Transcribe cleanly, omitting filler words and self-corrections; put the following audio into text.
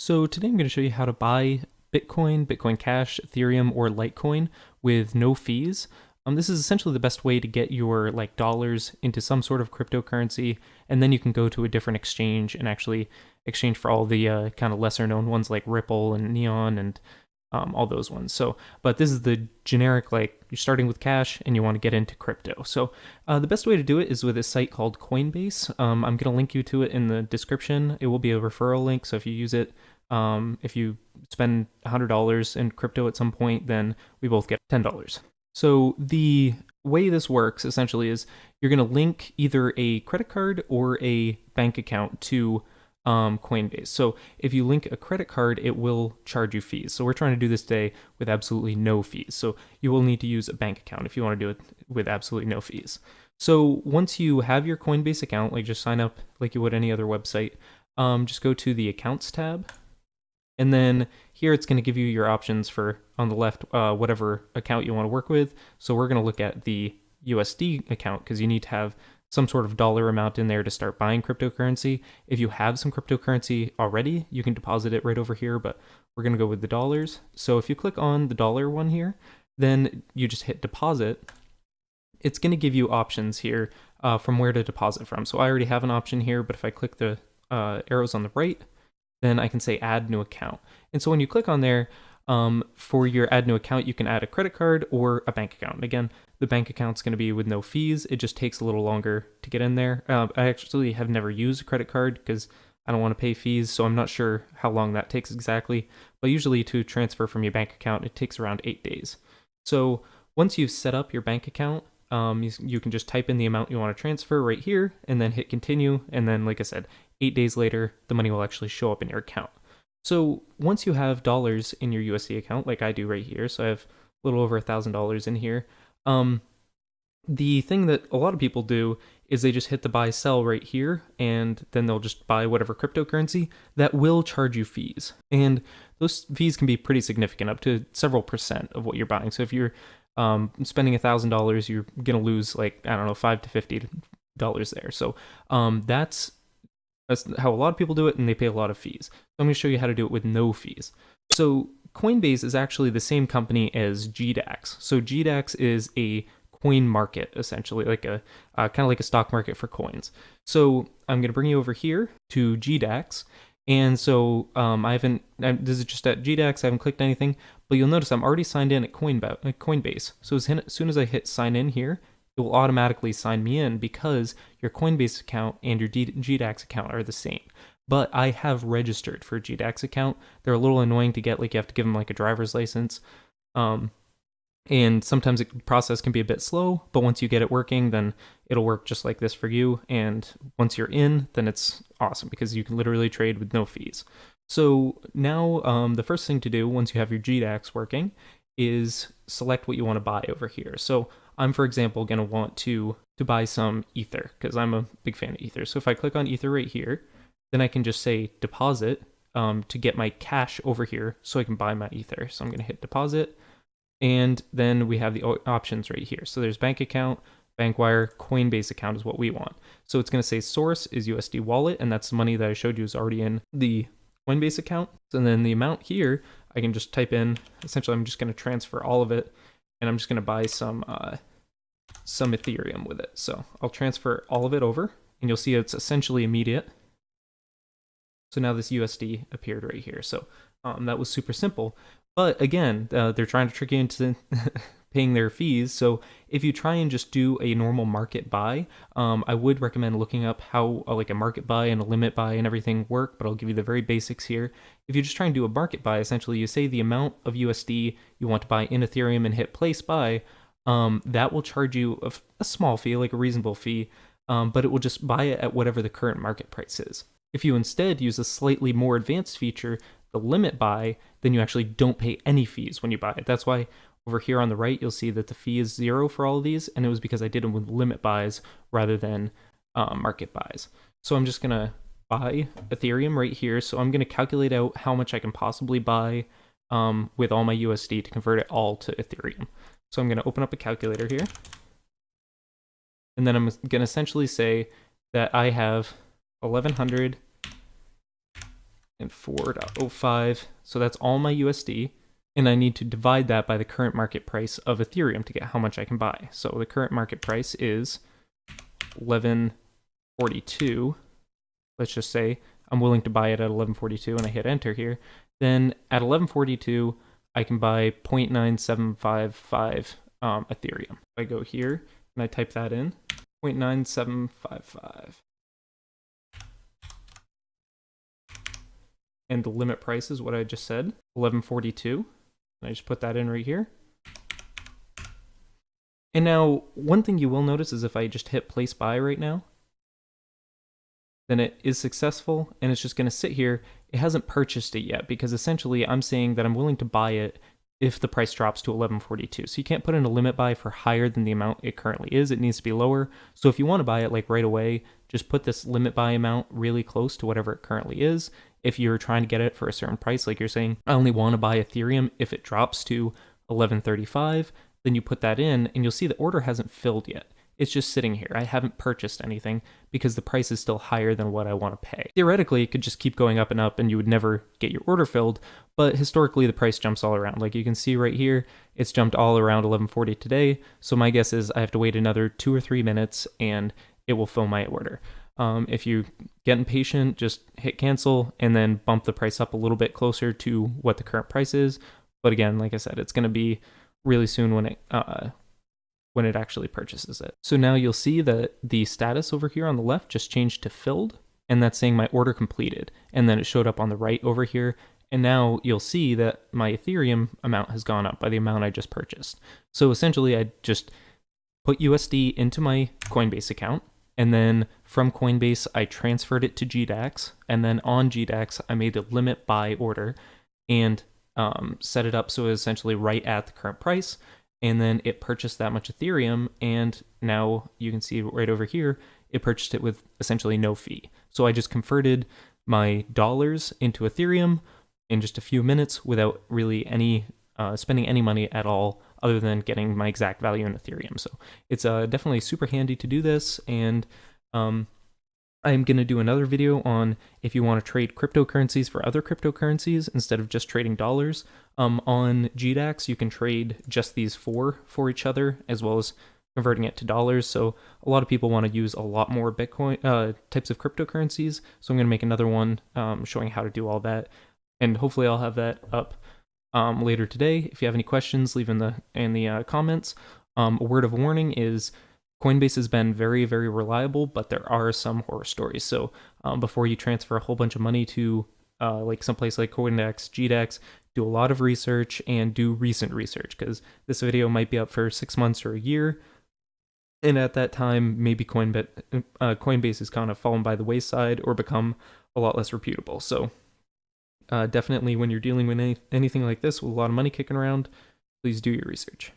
So today I'm going to show you how to buy Bitcoin, Bitcoin Cash, Ethereum, or Litecoin with no fees. This is essentially the best way to get your dollars into some sort of cryptocurrency, and then you can go to a different exchange and actually exchange for all the kind of lesser known ones like Ripple and Neon and all those ones. But this is the generic, you're starting with cash and you want to get into crypto. So the best way to do it is with a site called Coinbase. I'm going to link you to it in the description. It will be a referral link, so if you use it, if you spend $100 in crypto at some point, then we both get $10. So the way this works essentially is you're going to link either a credit card or a bank account to Coinbase. So if you link a credit card, it will charge you fees. So we're trying to do this today with absolutely no fees. So you will need to use a bank account if you want to do it with absolutely no fees. So once you have your Coinbase account, just sign up like you would any other website, just go to the Accounts tab. And then here it's going to give you your options for, on the left, whatever account you want to work with. So we're going to look at the USD account because you need to have some sort of dollar amount in there to start buying cryptocurrency. If you have some cryptocurrency already, you can deposit it right over here, but we're going to go with the dollars. So if you click on the dollar one here, then you just hit deposit. It's going to give you options here from where to deposit from. So I already have an option here, but if I click the arrows on the right, then I can say add new account. And so when you click on there, for your add new account, you can add a credit card or a bank account. Again, the bank account's going to be with no fees. It just takes a little longer to get in there. I actually have never used a credit card because I don't want to pay fees, so I'm not sure how long that takes exactly. But usually to transfer from your bank account, it takes around 8 days. So once you've set up your bank account, you can just type in the amount you want to transfer right here and then hit continue. And then, like I said, 8 days later, the money will actually show up in your account. So once you have dollars in your USD account, like I do right here, so I have a little over $1,000 in here, the thing that a lot of people do is they just hit the buy sell right here, and then they'll just buy whatever cryptocurrency that will charge you fees. And those fees can be pretty significant, up to several percent of what you're buying. So if you're spending $1,000, you're going to lose $5 to $50 there. So that's how a lot of people do it, and they pay a lot of fees. So I'm going to show you how to do it with no fees. So Coinbase is actually the same company as GDAX. So GDAX is a coin market, essentially, like a kind of like a stock market for coins. So I'm going to bring you over here to GDAX. And so this is just at GDAX, I haven't clicked anything, but you'll notice I'm already signed in at Coinbase. So as soon as I hit sign in here, it will automatically sign me in because your Coinbase account and your GDAX account are the same. But I have registered for a GDAX account. They're a little annoying to get, you have to give them a driver's license. And sometimes the process can be a bit slow, but once you get it working, then it'll work just like this for you. And once you're in, then it's awesome because you can literally trade with no fees. So now the first thing to do once you have your GDAX working is select what you want to buy over here. So I'm, for example, going to want to buy some Ether because I'm a big fan of Ether. So if I click on Ether right here, then I can just say deposit to get my cash over here so I can buy my Ether. So I'm going to hit deposit. And then we have the options right here. So there's bank account, bank wire, Coinbase account is what we want. So it's going to say source is USD wallet, and that's the money that I showed you is already in the Coinbase account. And then the amount here, I can just type in, essentially I'm just going to transfer all of it, and I'm just going to buy some Ethereum with it. So I'll transfer all of it over, and you'll see it's essentially immediate. So now this USD appeared right here. So that was super simple. But again, they're trying to trick you into paying their fees. So if you try and just do a normal market buy, I would recommend looking up how a market buy and a limit buy and everything work, but I'll give you the very basics here. If you just try and do a market buy, essentially you say the amount of USD you want to buy in Ethereum and hit place buy, that will charge you a small fee, like a reasonable fee, but it will just buy it at whatever the current market price is. If you instead use a slightly more advanced feature, the limit buy, then you actually don't pay any fees when you buy it. That's why over here on the right, you'll see that the fee is 0 for all of these, and it was because I did them with limit buys rather than market buys. So I'm just going to buy Ethereum right here. So I'm going to calculate out how much I can possibly buy with all my USD to convert it all to Ethereum. So I'm going to open up a calculator here, and then I'm going to essentially say that I have 1,100 and 4.05. So that's all my USD. And I need to divide that by the current market price of Ethereum to get how much I can buy. So the current market price is 1142. Let's just say I'm willing to buy it at 1142 and I hit enter here. Then at 1142, I can buy 0.9755 Ethereum. If I go here and I type that in, 0.9755. And the limit price is what I just said, 1142. And I just put that in right here. And now, one thing you will notice is if I just hit place buy right now, then it is successful, and it's just going to sit here. It hasn't purchased it yet, because essentially I'm saying that I'm willing to buy it if the price drops to 1142. So you can't put in a limit buy for higher than the amount it currently is. It needs to be lower. So if you want to buy it like right away, just put this limit buy amount really close to whatever it currently is. If you're trying to get it for a certain price, like you're saying, I only want to buy Ethereum if it drops to 1135, then you put that in and you'll see the order hasn't filled yet. It's just sitting here. I haven't purchased anything because the price is still higher than what I want to pay. Theoretically, it could just keep going up and you would never get your order filled, but historically the price jumps all around. Like you can see right here, it's jumped all around 1140 today, so my guess is I have to wait another 2 or 3 minutes and it will fill my order. If you get impatient, just hit cancel and then bump the price up a little bit closer to what the current price is. But again, like I said, it's going to be really soon when it actually purchases it. So now you'll see that the status over here on the left just changed to filled, and that's saying my order completed. And then it showed up on the right over here. And now you'll see that my Ethereum amount has gone up by the amount I just purchased. So essentially I just put USD into my Coinbase account, and then from Coinbase I transferred it to GDAX, and then on GDAX I made a limit buy order and set it up so it was essentially right at the current price. And then it purchased that much Ethereum, and now you can see right over here, it purchased it with essentially no fee. So I just converted my dollars into Ethereum in just a few minutes without really spending any money at all, other than getting my exact value in Ethereum. So it's definitely super handy to do this, and I'm going to do another video on if you want to trade cryptocurrencies for other cryptocurrencies instead of just trading dollars. On GDAX, you can trade just these four for each other, as well as converting it to dollars. So a lot of people want to use a lot more Bitcoin types of cryptocurrencies. So I'm going to make another one showing how to do all that. And hopefully I'll have that up later today. If you have any questions, leave in the comments. A word of warning is Coinbase has been very, very reliable, but there are some horror stories. So before you transfer a whole bunch of money to like someplace like Coindex, GDAX, do a lot of research and do recent research, because this video might be up for 6 months or a year. And at that time, maybe Coinbase has kind of fallen by the wayside or become a lot less reputable. So definitely when you're dealing with anything like this with a lot of money kicking around, please do your research.